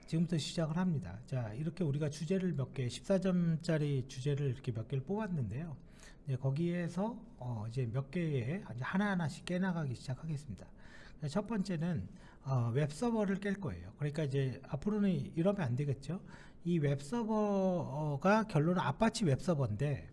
지금부터 시작을 합니다. 자, 이렇게 우리가 주제를 몇 개, 14점짜리 주제를 이렇게 몇 개를 뽑았는데요. 거기에서 이제 몇 개의 하나하나씩 깨나가기 시작하겠습니다. 첫 번째는 웹서버를 깰 거예요. 그러니까 이제 앞으로는 이러면 안 되겠죠. 이 웹서버가 결론은 아파치 웹서버인데,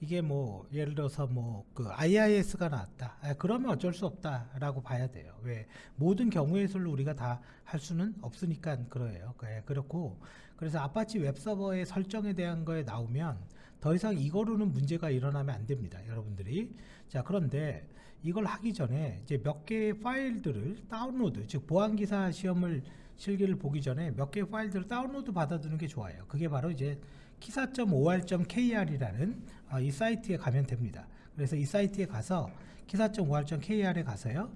이게 뭐 예를 들어서 뭐 그 IIS가 나왔다, 그러면 어쩔 수 없다라고 봐야 돼요. 왜 모든 경우의 수를 우리가 다 할 수는 없으니까 그래요. 그렇고, 그래서 아파치 웹서버의 설정에 대한 거에 나오면 더 이상 이거로는 문제가 일어나면 안 됩니다, 여러분들이. 자, 그런데 이걸 하기 전에 이제 몇 개의 파일들을 다운로드, 즉 보안기사 시험을 실기를 보기 전에 몇 개의 파일들을 다운로드 받아두는 게 좋아요. 그게 바로 이제 kisa.or.kr이라는 이 사이트에 가면 됩니다. 그래서 이 사이트에 가서 kisa.or.kr에 가서요.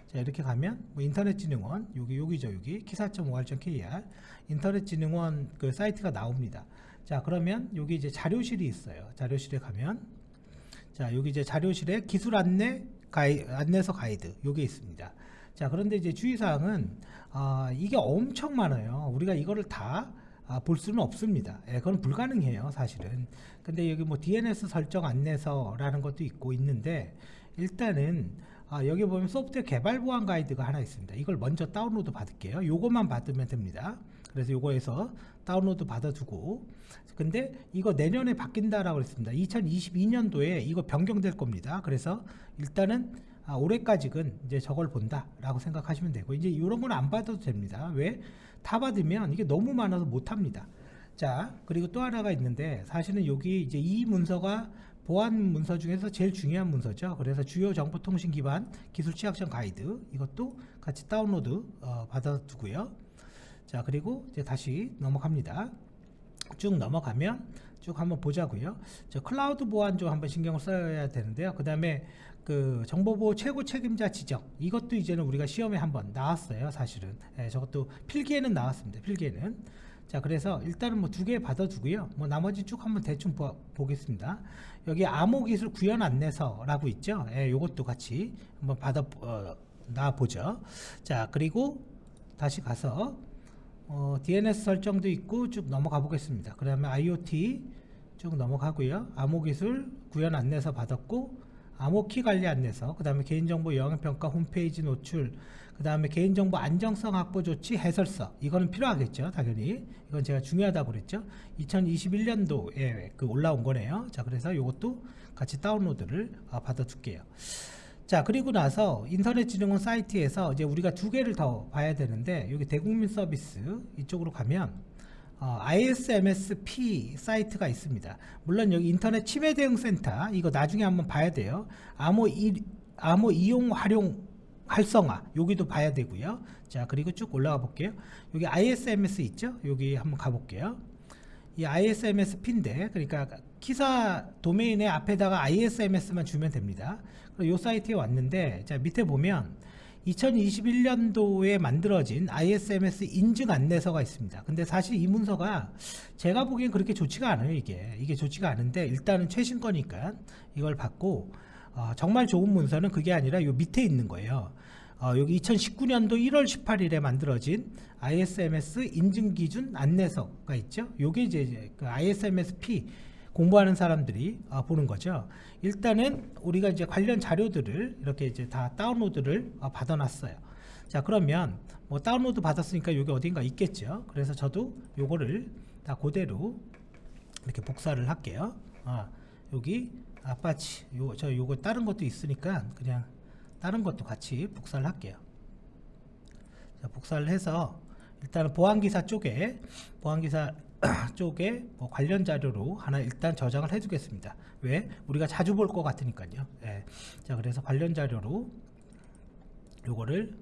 자, 이렇게 가면 뭐 인터넷진흥원 여기죠. 여기 kisa.or.kr 인터넷진흥원 그 사이트가 나옵니다. 자, 그러면 여기 이제 자료실이 있어요. 자료실에 가면, 자, 여기 이제 자료실에 기술 안내서 가이드 요게 있습니다. 자, 그런데 이제 주의사항은 이게 엄청 많아요. 우리가 이거를 다 볼 수는 없습니다. 그건 불가능해요, 사실은. 근데 여기 뭐 DNS 설정 안내서라는 것도 있는데, 일단은 여기 보면 소프트웨어 개발 보안 가이드가 하나 있습니다. 이걸 먼저 다운로드 받을게요. 요것만 받으면 됩니다. 그래서 요거에서 다운로드 받아두고, 근데 이거 내년에 바뀐다라고 했습니다. 2022년도에 이거 변경될 겁니다. 그래서 일단은 올해까지는 이제 저걸 본다라고 생각하시면 되고, 이제 이런 건 안 받아도 됩니다. 왜? 다 받으면 이게 너무 많아서 못 합니다. 자, 그리고 또 하나가 있는데, 사실은 여기 이제 이 문서가 보안 문서 중에서 제일 중요한 문서죠. 그래서 주요 정보통신 기반 기술 취약점 가이드, 이것도 같이 다운로드 받아두고요. 자, 그리고 이제 다시 넘어갑니다. 쭉 넘어가면 쭉 한번 보자고요. 저 클라우드 보안 좀 한번 신경을 써야 되는데요. 그 다음에 그 정보보호 최고 책임자 지정, 이것도 이제는 우리가 시험에 한번 나왔어요, 사실은. 저것도 필기에는 나왔습니다. 필기에는. 자, 그래서 일단은 뭐 2개 받아두고요. 뭐 나머지 쭉 한번 대충 보겠습니다. 여기 암호기술 구현 안내서라고 있죠. 요것도 같이 한번 놔보죠. 자, 그리고 다시 가서 DNS 설정도 있고 쭉 넘어가 보겠습니다. 그 다음에 IoT 쭉 넘어가고요. 암호기술 구현 안내서 받았고, 암호키 관리 안내서, 그 다음에 개인정보 영향평가 홈페이지 노출, 그 다음에 개인정보 안정성 확보 조치 해설서, 이거는 필요하겠죠, 당연히. 이건 제가 중요하다고 그랬죠. 2021년도에 그 올라온 거네요. 자, 그래서 이것도 같이 다운로드를 받아둘게요. 자, 그리고 나서 인터넷진흥원 사이트에서 이제 우리가 2개를 더 봐야 되는데, 여기 대국민 서비스 이쪽으로 가면 ISMSP 사이트가 있습니다. 물론 여기 인터넷 침해 대응 센터, 이거 나중에 한번 봐야 돼요. 암호 이용 활용 활성화, 여기도 봐야 되고요. 자, 그리고 쭉 올라가 볼게요. 여기 ISMS 있죠? 여기 한번 가볼게요. 이 ISMSP인데, 그러니까 키사 도메인의 앞에다가 ISMS만 주면 됩니다. 이 사이트에 왔는데, 자, 밑에 보면 2021년도에 만들어진 ISMS 인증 안내서가 있습니다. 근데 사실 이 문서가 제가 보기엔 그렇게 좋지가 않아요. 이게 좋지가 않은데, 일단은 최신 거니까 이걸 받고, 정말 좋은 문서는 그게 아니라 요 밑에 있는 거예요. 여기 2019년도 1월 18일에 만들어진 ISMS 인증 기준 안내서가 있죠. 요게 이제 그 ISMSP 공부하는 사람들이 보는 거죠. 일단은 우리가 이제 관련 자료들을 이렇게 이제 다 다운로드를 받아놨어요. 자, 그러면 뭐 다운로드 받았으니까 여기 어딘가 있겠죠. 그래서 저도 요거를 다 그대로 이렇게 복사를 할게요. 여기 아파치 요거 다른 것도 있으니까 그냥 다른 것도 같이 복사를 할게요. 자, 복사를 해서 일단은 보안기사 쪽에 뭐 관련 자료로 하나 일단 저장을 해두겠습니다. 왜? 우리가 자주 볼 것 같으니까요. 자, 그래서 관련 자료로 요거를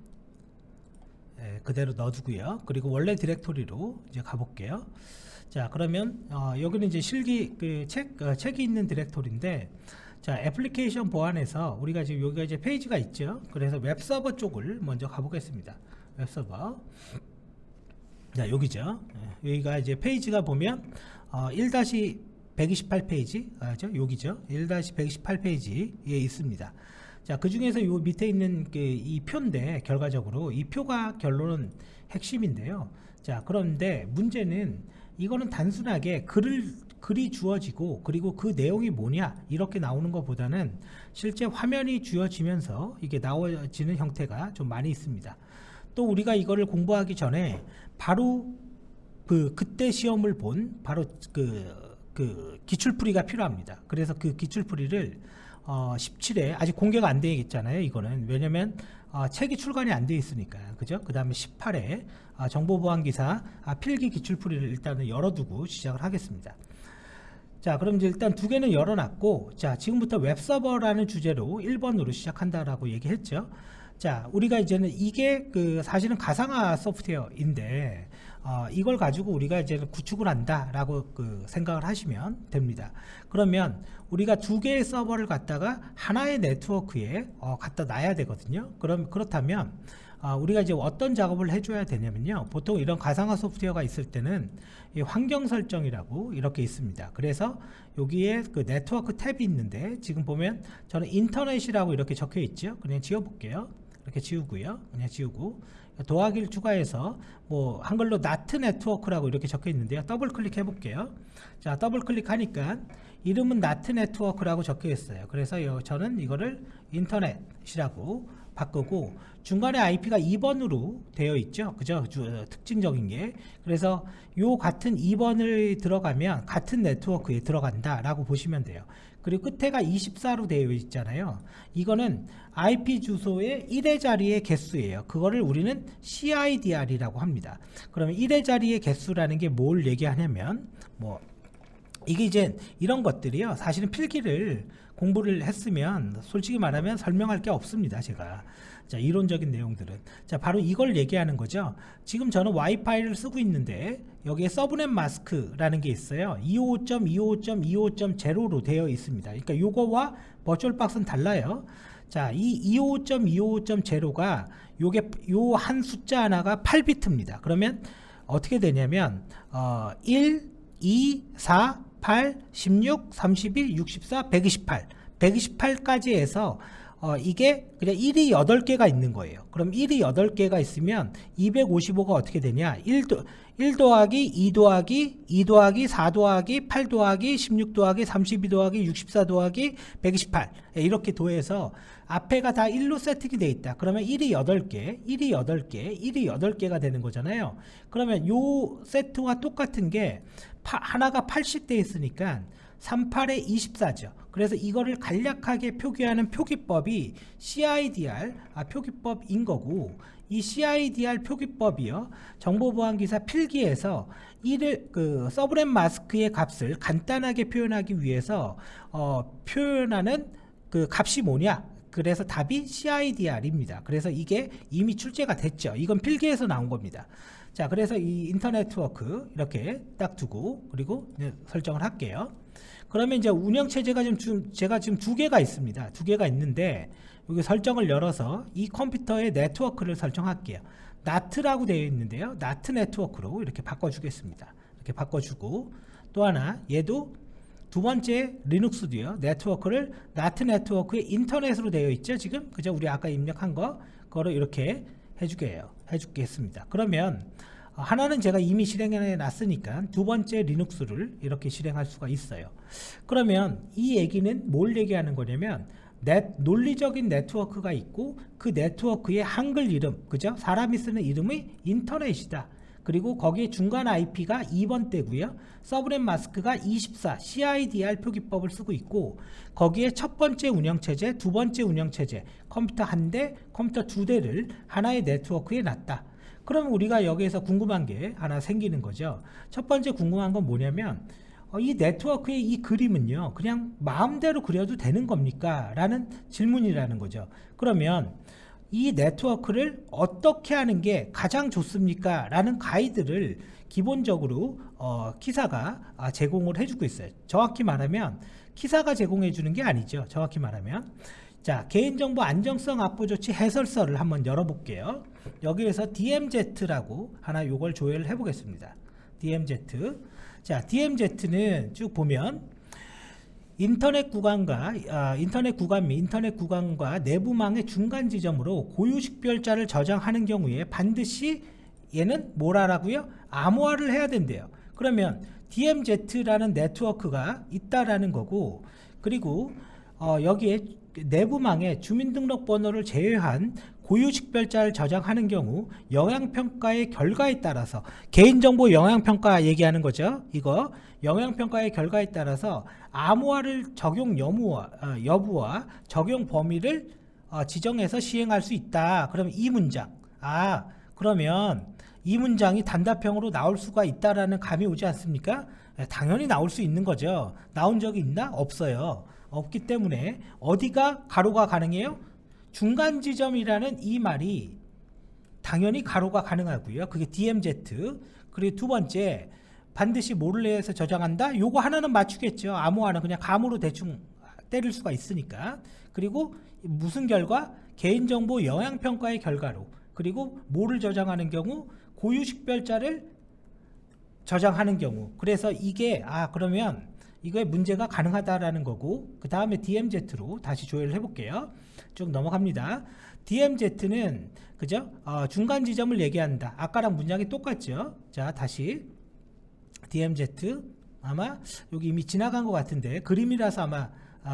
그대로 넣어두고요. 그리고 원래 디렉토리로 이제 가볼게요. 자, 그러면 여기는 이제 실기 책이 있는 디렉토리인데, 자, 애플리케이션 보안에서 우리가 지금 여기가 이제 페이지가 있죠. 그래서 웹서버 쪽을 먼저 가보겠습니다. 웹서버. 자, 여기죠. 여기가 이제 페이지가 보면 1-128 페이지, 여기죠. 1-128 페이지에 있습니다. 자, 그 중에서 요 밑에 있는 이 표인데 결과적으로 이 표가 결론은 핵심인데요. 자, 그런데 문제는 이거는 단순하게 글이 주어지고 그리고 그 내용이 뭐냐 이렇게 나오는 것보다는 실제 화면이 주어지면서 이게 나와지는 형태가 좀 많이 있습니다. 또 우리가 이거를 공부하기 전에 바로 그때 시험을 본 바로 그 기출풀이가 필요합니다. 그래서 그 기출풀이를 17회 아직 공개가 안 되겠잖아요. 이거는 왜냐면 책이 출간이 안 돼 있으니까 그죠? 그 다음에 18회 정보보안기사 필기 기출풀이를 일단은 열어두고 시작을 하겠습니다. 자, 그럼 이제 일단 두 개는 열어놨고, 자, 지금부터 웹서버라는 주제로 1번으로 시작한다라고 얘기했죠. 자, 우리가 이제는 이게 사실은 가상화 소프트웨어인데 이걸 가지고 우리가 이제 구축을 한다라고 생각을 하시면 됩니다. 그러면 우리가 두 개의 서버를 갖다가 하나의 네트워크에 갖다 놔야 되거든요. 그렇다면 우리가 이제 어떤 작업을 해줘야 되냐면요. 보통 이런 가상화 소프트웨어가 있을 때는 이 환경 설정이라고 이렇게 있습니다. 그래서 여기에 그 네트워크 탭이 있는데 지금 보면 저는 인터넷이라고 이렇게 적혀 있죠. 그냥 지워볼게요. 이렇게 지우고요. 그냥 지우고 더하기를 추가해서 뭐 한글로 나트 네트워크라고 이렇게 적혀 있는데요. 더블 클릭해 볼게요. 자, 더블 클릭하니까 이름은 나트 네트워크라고 적혀 있어요. 그래서 저는 이거를 인터넷이라고 바꾸고 중간에 IP가 2번으로 되어 있죠. 그죠? 특징적인 게. 그래서 요 같은 2번을 들어가면 같은 네트워크에 들어간다라고 보시면 돼요. 그리고 끝에가 24로 되어 있잖아요. 이거는 IP 주소의 1의 자리의 개수예요. 그거를 우리는 CIDR이라고 합니다. 그러면 1의 자리의 개수라는 게 뭘 얘기하냐면 뭐 이게 이제 이런 것들이요. 사실은 필기를 공부를 했으면 솔직히 말하면 설명할 게 없습니다. 제가. 자, 이론적인 내용들은. 자, 바로 이걸 얘기하는 거죠. 지금 저는 와이파이를 쓰고 있는데 여기에 서브넷 마스크라는 게 있어요. 255.255.255.0로 되어 있습니다. 그러니까 요거와 버추얼박스는 달라요. 자, 이 255.255.0가 요게 요 한 숫자 하나가 8비트입니다. 그러면 어떻게 되냐면 1, 2, 4, 8, 16, 31, 64, 128 128까지 해서 이게 그냥 1이 8개가 있는 거예요. 그럼 1이 8개가 있으면 255가 어떻게 되냐? 1 더하기 2 더하기 2 더하기 4 더하기 8 더하기 16 더하기 32 더하기 64 더하기 128 이렇게 더해서 앞에가 다 1로 세팅이 돼 있다. 그러면 1이 8개, 1이 8개, 1이 8개가 되는 거잖아요. 그러면 요 세트와 똑같은 게 하나가 8씩 돼 있으니까 38에 24죠. 그래서 이거를 간략하게 표기하는 표기법이 CIDR 표기법인 거고, 이 CIDR 표기법이요 정보보안기사 필기에서 이를 서브넷 마스크의 값을 간단하게 표현하기 위해서 표현하는 그 값이 뭐냐? 그래서 답이 CIDR입니다. 그래서 이게 이미 출제가 됐죠. 이건 필기에서 나온 겁니다. 자, 그래서 이 인터넷 네트워크 이렇게 딱 두고 그리고 설정을 할게요. 그러면 이제 운영체제가 제가 지금 두 개가 있습니다. 두 개가 있는데 여기 설정을 열어서 이 컴퓨터의 네트워크를 설정할게요. NAT라고 되어 있는데요. NAT 네트워크로 이렇게 바꿔주겠습니다. 이렇게 바꿔주고 또 하나 얘도 두 번째 리눅스도요. 네트워크를 NAT 네트워크의 인터넷으로 되어 있죠. 지금 그죠? 우리 아까 입력한 그거를 이렇게 해주겠습니다. 그러면 하나는 제가 이미 실행해 놨으니까 두 번째 리눅스를 이렇게 실행할 수가 있어요. 그러면 이 얘기는 뭘 얘기하는 거냐면 논리적인 네트워크가 있고 그 네트워크의 한글 이름, 그죠? 사람이 쓰는 이름이 인터넷이다. 그리고 거기에 중간 IP가 2번대고요. 서브넷 마스크가 24 CIDR 표기법을 쓰고 있고 거기에 첫 번째 운영체제, 두 번째 운영체제, 컴퓨터 한 대, 컴퓨터 두 대를 하나의 네트워크에 놨다. 그럼 우리가 여기에서 궁금한 게 하나 생기는 거죠. 첫 번째 궁금한 건 뭐냐면 이 네트워크의 이 그림은요 그냥 마음대로 그려도 되는 겁니까? 라는 질문이라는 거죠. 그러면 이 네트워크를 어떻게 하는 게 가장 좋습니까? 라는 가이드를 기본적으로 키사가 제공을 해주고 있어요. 정확히 말하면 키사가 제공해 주는 게 아니죠. 정확히 말하면 자, 개인정보 안정성 확보 조치 해설서를 한번 열어볼게요. 여기에서 DMZ라고 하나 요걸 조회를 해보겠습니다. DMZ. 자, DMZ는 쭉 보면 인터넷 구간 및 인터넷 구간과 내부망의 중간 지점으로 고유 식별자를 저장하는 경우에 반드시 얘는 뭘 하라고요? 암호화를 해야 된대요. 그러면 DMZ라는 네트워크가 있다라는 거고, 그리고 여기에 내부망에 주민등록번호를 제외한 고유 식별자를 저장하는 경우 영향평가의 결과에 따라서, 개인정보 영향평가 얘기하는 거죠. 이거 영향평가의 결과에 따라서 암호화를 적용 여부와 적용 범위를 지정해서 시행할 수 있다. 그러면 이 문장, 그러면 이 문장이 단답형으로 나올 수가 있다라는 감이 오지 않습니까? 당연히 나올 수 있는 거죠. 나온 적이 있나? 없어요. 없기 때문에 어디가 가로가 가능해요? 중간 지점이라는 이 말이 당연히 가로가 가능하고요. 그게 DMZ. 그리고 두 번째, 반드시 뭐를 해서 저장한다? 요거 하나는 맞추겠죠. 암호화는 그냥 감으로 대충 때릴 수가 있으니까. 그리고 무슨 결과? 개인정보 영향평가의 결과로. 그리고 뭐를 저장하는 경우? 고유식별자를 저장하는 경우. 그래서 이게 그러면 이거에 문제가 가능하다라는 거고, 그 다음에 DMZ로 다시 조회를 해볼게요. 쭉 넘어갑니다. DMZ는 그죠? 중간 지점을 얘기한다. 아까랑 문장이 똑같죠? 자, 다시 DMZ, 아마 여기 이미 지나간 것 같은데 그림이라서 아마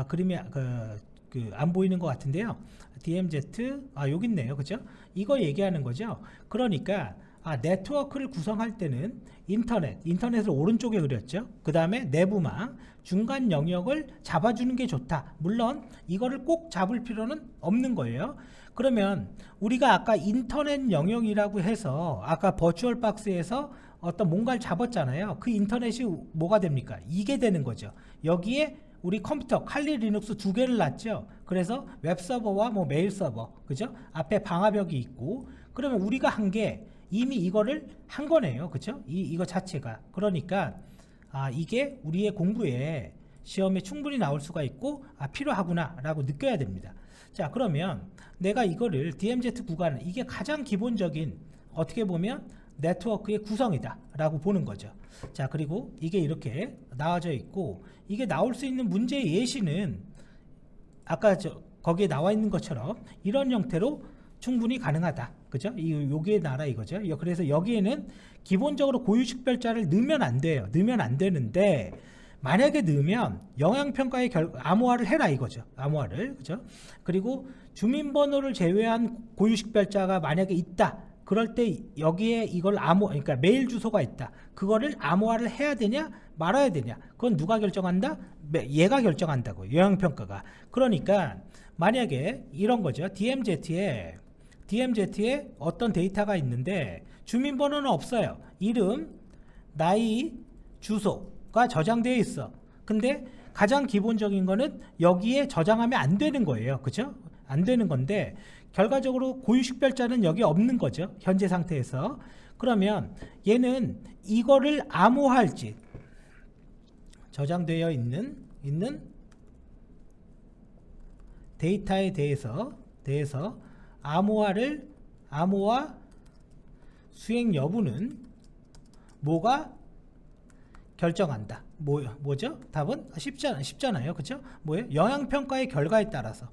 그림이 안 보이는 것 같은데요. DMZ 여기 있네요. 그죠? 이거 얘기하는 거죠. 그러니까 네트워크를 구성할 때는 인터넷을 오른쪽에 그렸죠. 그 다음에 내부망, 중간 영역을 잡아주는 게 좋다. 물론 이거를 꼭 잡을 필요는 없는 거예요. 그러면 우리가 아까 인터넷 영역이라고 해서 아까 버추얼 박스에서 어떤 뭔가를 잡았잖아요. 그 인터넷이 뭐가 됩니까? 이게 되는 거죠. 여기에 우리 컴퓨터 칼리 리눅스 두 개를 놨죠. 그래서 웹서버와 메일 서버, 그죠? 앞에 방화벽이 있고, 그러면 우리가 한 게 이미 이거를 한 거네요. 그죠? 이거 자체가. 그러니까 이게 우리의 공부에 시험에 충분히 나올 수가 있고 필요하구나 라고 느껴야 됩니다. 자, 그러면 내가 이거를 DMZ 구간, 이게 가장 기본적인 어떻게 보면 네트워크의 구성이다 라고 보는 거죠. 자, 그리고 이게 이렇게 나와져 있고, 이게 나올 수 있는 문제의 예시는 아까 거기에 나와 있는 것처럼 이런 형태로 충분히 가능하다. 그죠? 여기에 나라 이거죠. 그래서 여기에는 기본적으로 고유식별자를 넣으면 안 돼요. 넣으면 안 되는데, 만약에 넣으면 영향평가의 암호화를 해라 이거죠. 암호화를. 그죠? 그리고 주민번호를 제외한 고유식별자가 만약에 있다. 그럴 때 여기에 이걸 그러니까 메일 주소가 있다. 그거를 암호화를 해야 되냐 말아야 되냐. 그건 누가 결정한다? 얘가 결정한다고. 영향평가가. 그러니까 만약에 이런 거죠. DMZ에 어떤 데이터가 있는데 주민번호는 없어요. 이름, 나이, 주소가 저장되어 있어. 근데 가장 기본적인 거는 여기에 저장하면 안 되는 거예요. 그죠? 안 되는 건데 결과적으로 고유식별자는 여기 없는 거죠. 현재 상태에서. 그러면 얘는 이거를 암호화할지, 저장되어 있는 데이터에 대해서 암호화 수행 여부는 뭐가 결정한다. 뭐죠? 답은 쉽잖아요. 그렇죠? 뭐예요? 영향평가의 결과에 따라서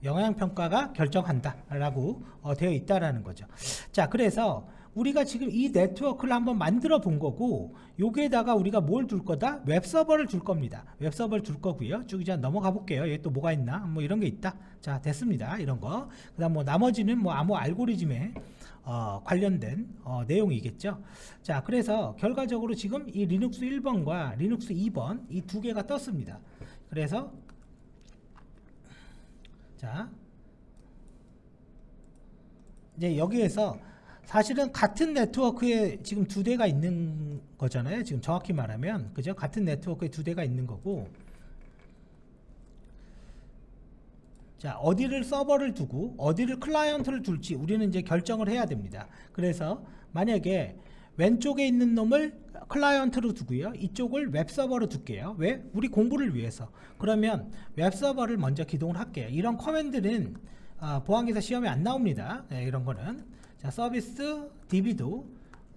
영향평가가 결정한다 라고 되어 있다라는 거죠. 자, 그래서 우리가 지금 이 네트워크를 한번 만들어 본 거고, 여기에다가 우리가 뭘 둘 거다? 웹서버를 둘 겁니다. 웹서버를 둘 거고요. 쭉 이제 넘어가 볼게요. 여기 또 뭐가 있나? 이런 게 있다. 자, 됐습니다. 이런 거. 그 다음 나머지는 암호 알고리즘에 관련된 내용이겠죠. 자, 그래서 결과적으로 지금 이 리눅스 1번과 리눅스 2번 이 두 개가 떴습니다. 그래서 자, 이제 여기에서 사실은 같은 네트워크에 지금 두 대가 있는 거잖아요. 지금 정확히 말하면, 그죠? 같은 네트워크에 두 대가 있는 거고, 자, 어디를 서버를 두고 어디를 클라이언트를 둘지 우리는 이제 결정을 해야 됩니다. 그래서 만약에 왼쪽에 있는 놈을 클라이언트로 두고요, 이쪽을 웹서버로 둘게요. 왜? 우리 공부를 위해서. 그러면 웹서버를 먼저 기동을 할게요. 이런 커맨드는 보안기사 시험에 안 나옵니다. 네, 이런 거는. 자, 서비스 DB도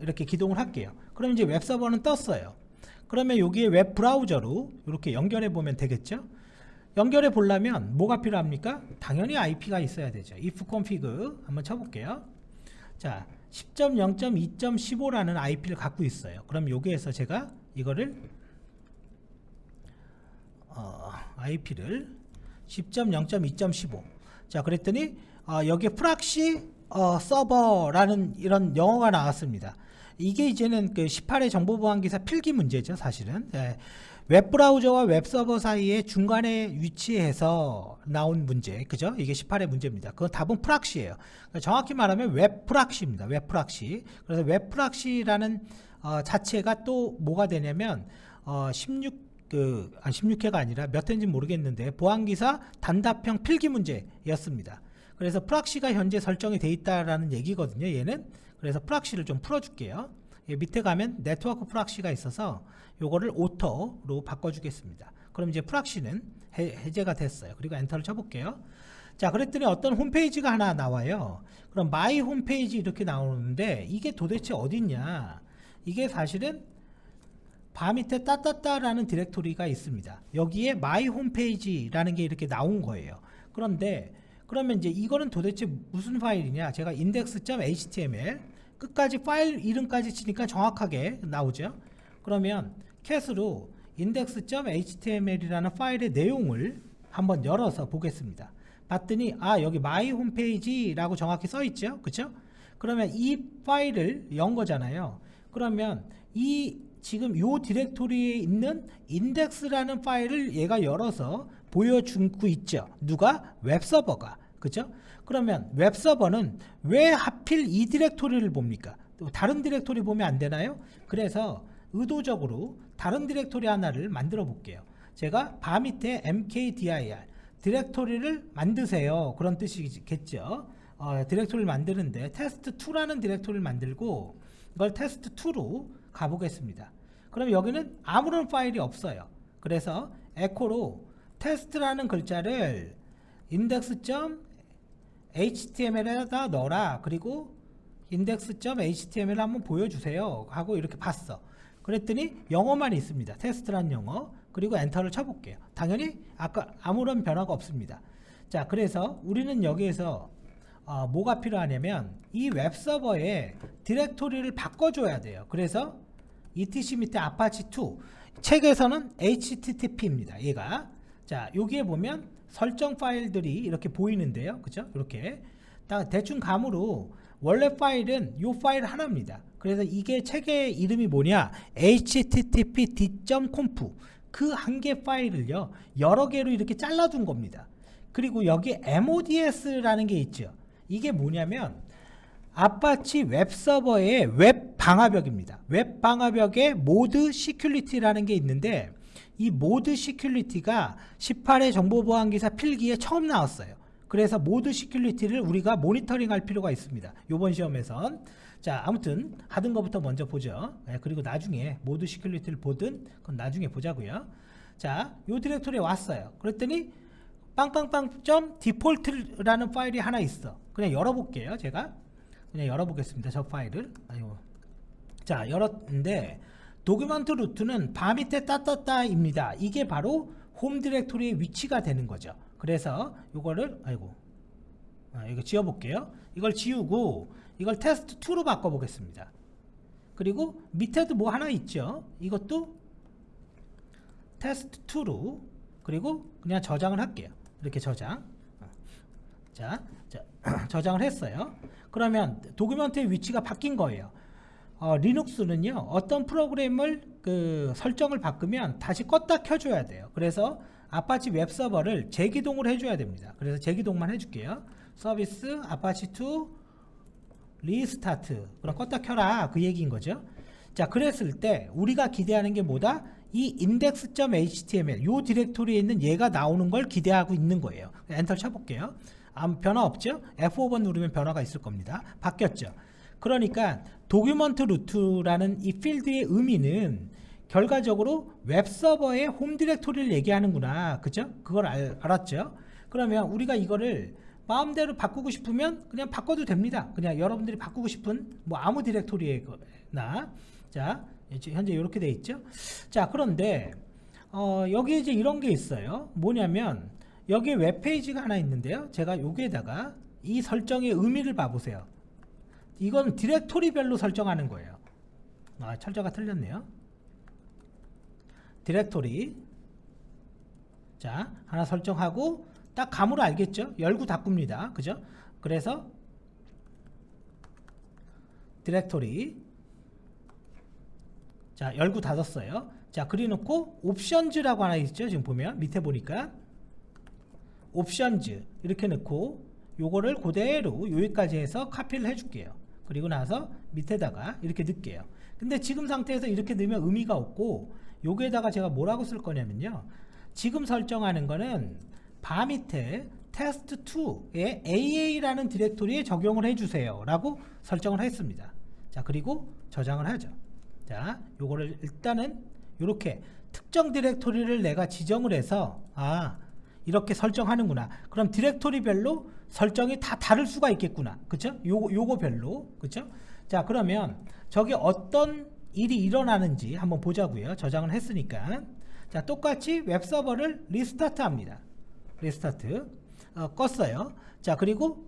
이렇게 기동을 할게요. 그럼 이제 웹서버는 떴어요. 그러면 여기에 웹 브라우저로 이렇게 연결해 보면 되겠죠. 연결해 보려면 뭐가 필요합니까? 당연히 IP가 있어야 되죠. if config 한번 쳐볼게요. 자, 10.0.2.15라는 IP를 갖고 있어요. 그럼 여기에서 제가 이거를 IP를 10.0.2.15 자, 그랬더니 여기에 프락시 서버라는 이런 영어가 나왔습니다. 이게 이제는 그 18의 정보보안기사 필기 문제죠, 사실은. 예. 웹브라우저와 웹서버 사이에 중간에 위치해서 나온 문제, 그죠? 이게 18의 문제입니다. 그 답은 프락시예요. 정확히 말하면 웹프락시입니다. 웹프락시. 그래서 웹프락시라는 자체가 또 뭐가 되냐면 16회가 아니라 몇 회인지 모르겠는데 보안기사 단답형 필기 문제였습니다. 그래서 프락시가 현재 설정이 돼 있다라는 얘기거든요, 얘는. 그래서 프락시를 좀 풀어줄게요. 밑에 가면 네트워크 프락시가 있어서 요거를 오토로 바꿔주겠습니다. 그럼 이제 프락시는 해제가 됐어요. 그리고 엔터를 쳐볼게요. 자, 그랬더니 어떤 홈페이지가 하나 나와요. 그럼 마이 홈페이지 이렇게 나오는데 이게 도대체 어딨냐? 이게 사실은 바 밑에 따따따라는 디렉토리가 있습니다. 여기에 마이 홈페이지라는 게 이렇게 나온 거예요. 그런데 그러면 이제 이거는 도대체 무슨 파일이냐? 제가 index.html 끝까지 파일 이름까지 치니까 정확하게 나오죠. 그러면 캣으로 index.html이라는 파일의 내용을 한번 열어서 보겠습니다. 봤더니 여기 my 홈페이지라고 정확히 써 있죠. 그쵸? 그러면 이 파일을 연 거잖아요. 그러면 이 지금 요 디렉토리에 있는 index라는 파일을 얘가 열어서 보여주고 있죠. 누가? 웹서버가. 그죠? 그러면 웹서버는 왜 하필 이 디렉토리를 봅니까? 다른 디렉토리 보면 안 되나요? 그래서 의도적으로 다른 디렉토리 하나를 만들어 볼게요. 제가 바 밑에 mkdir 디렉토리를 만드세요. 그런 뜻이겠죠. 디렉토리를 만드는데 test2라는 디렉토리를 만들고 이걸 test2로 가보겠습니다. 그럼 여기는 아무런 파일이 없어요. 그래서 에코로 test라는 글자를 index.html에다 넣어라. 그리고 index.html 한번 보여주세요 하고 이렇게 봤어. 그랬더니 영어만 있습니다. 테스트란 영어. 그리고 엔터를 쳐볼게요. 당연히 아까 아무런 변화가 없습니다. 자, 그래서 우리는 여기에서 뭐가 필요하냐면 이 웹서버에 디렉토리를 바꿔줘야 돼요. 그래서 etc 밑에 apache2 책에서는 http입니다. 얘가. 자, 여기에 보면 설정 파일들이 이렇게 보이는데요. 그죠? 이렇게 대충 감으로 원래 파일은 이 파일 하나입니다. 그래서 이게 책의 이름이 뭐냐? http://d.conf 그 한 개 파일을요 여러 개로 이렇게 잘라둔 겁니다. 그리고 여기 mods라는 게 있죠. 이게 뭐냐면 아파치 웹서버의 웹 방화벽입니다. 웹 방화벽에 모드 시큐리티라는 게 있는데 이 모드 시큐리티가 18회 정보보안기사 필기에 처음 나왔어요. 그래서 모드 시큐리티를 우리가 모니터링 할 필요가 있습니다. 이번 시험에선. 자, 아무튼 하던 것부터 먼저 보죠. 그리고 나중에 모드 시큐리티를 보든 그건 나중에 보자고요. 자, 요 디렉토리에 왔어요. 그랬더니 빵빵빵.default라는 파일이 하나 있어. 그냥 열어볼게요. 제가 그냥 열어보겠습니다. 저 파일을. 자, 열었는데 도큐먼트 루트는 바 밑에 따따따입니다. 이게 바로 홈 디렉토리의 위치가 되는 거죠. 그래서 이거를 이거 지워볼게요. 이걸 지우고 이걸 test2로 바꿔보겠습니다. 그리고 밑에도 뭐 하나 있죠. 이것도 test2로 그리고 그냥 저장을 할게요. 이렇게 저장. 자, 저장을 했어요. 그러면 도큐먼트의 위치가 바뀐 거예요. 리눅스는요 어떤 프로그램을 설정을 바꾸면 다시 껐다 켜줘야 돼요. 그래서 아파치 웹서버를 재기동을 해줘야 됩니다. 그래서 재기동만 해줄게요. 서비스 아파치2 리스타트. 그럼 껐다 켜라 그 얘기인 거죠. 자, 그랬을 때 우리가 기대하는 게 뭐다? 이 index.html 요 디렉토리에 있는 얘가 나오는 걸 기대하고 있는 거예요. 엔터 쳐볼게요. 변화 없죠? F5번 누르면 변화가 있을 겁니다. 바뀌었죠. 그러니까 도큐먼트 루트라는 이 필드의 의미는 결과적으로 웹서버의 홈 디렉토리를 얘기하는구나. 그죠? 그걸 알았죠? 그러면 우리가 이거를 마음대로 바꾸고 싶으면 그냥 바꿔도 됩니다. 그냥 여러분들이 바꾸고 싶은 뭐 아무 디렉토리에나 자, 현재 이렇게 돼 있죠. 자, 그런데 여기 이제 이런 게 있어요. 뭐냐면 여기 웹페이지가 하나 있는데요. 제가 여기에다가 이 설정의 의미를 봐보세요. 이건 디렉토리별로 설정하는 거예요. 철자가 틀렸네요. 디렉토리. 자, 하나 설정하고 딱 감으로 알겠죠? 열고 닫고입니다. 그죠? 그래서 디렉토리. 자, 열고 닫았어요. 자, 그래놓고 옵션즈라고 하나 있죠? 지금 보면 밑에 보니까 옵션즈 이렇게 넣고 요거를 그대로 여기까지 해서 카피를 해줄게요. 그리고 나서 밑에다가 이렇게 넣을게요. 근데 지금 상태에서 이렇게 넣으면 의미가 없고 여기에다가 제가 뭐라고 쓸 거냐면요. 지금 설정하는 거는 바 밑에 test2에 AA라는 디렉토리에 적용을 해주세요 라고 설정을 했습니다. 자, 그리고 저장을 하죠. 자, 요거를 일단은 이렇게 특정 디렉토리를 내가 지정을 해서 이렇게 설정하는구나. 그럼 디렉토리별로 설정이 다 다를 수가 있겠구나. 그쵸? 요거 별로. 그쵸? 자, 그러면 저게 어떤 일이 일어나는지 한번 보자고요. 저장을 했으니까. 자, 똑같이 웹서버를 리스타트 합니다. 리스타트. 껐어요. 자, 그리고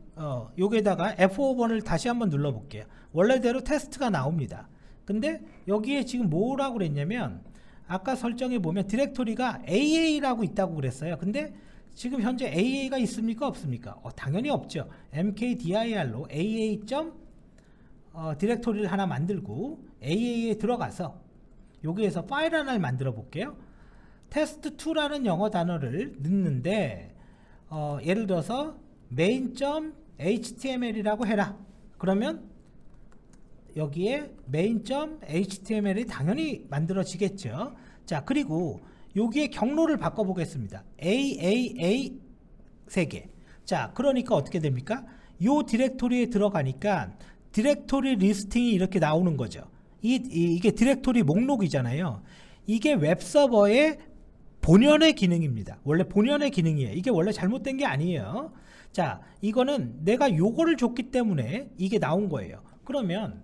여기에다가 F5번을 다시 한번 눌러 볼게요. 원래대로 테스트가 나옵니다. 근데 여기에 지금 뭐라고 그랬냐면 아까 설정해 보면 디렉토리가 AA라고 있다고 그랬어요. 근데 지금 현재 AA가 있습니까? 없습니까? 당연히 없죠. mkdir로 AA. 디렉토리를 하나 만들고 AA에 들어가서 여기에서 파일 하나를 만들어 볼게요. test2라는 영어 단어를 넣는데 예를 들어서 main.html이라고 해라. 그러면 여기에 main.html이 당연히 만들어지겠죠. 자, 그리고 여기에 경로를 바꿔보겠습니다. AAA 3개. 자, 그러니까 어떻게 됩니까? 요 디렉토리에 들어가니까 디렉토리 리스팅이 이렇게 나오는 거죠. 이게 디렉토리 목록이잖아요. 이게 웹서버의 본연의 기능입니다. 원래 본연의 기능이에요. 이게 원래 잘못된 게 아니에요. 자, 이거는 내가 요거를 줬기 때문에 이게 나온 거예요. 그러면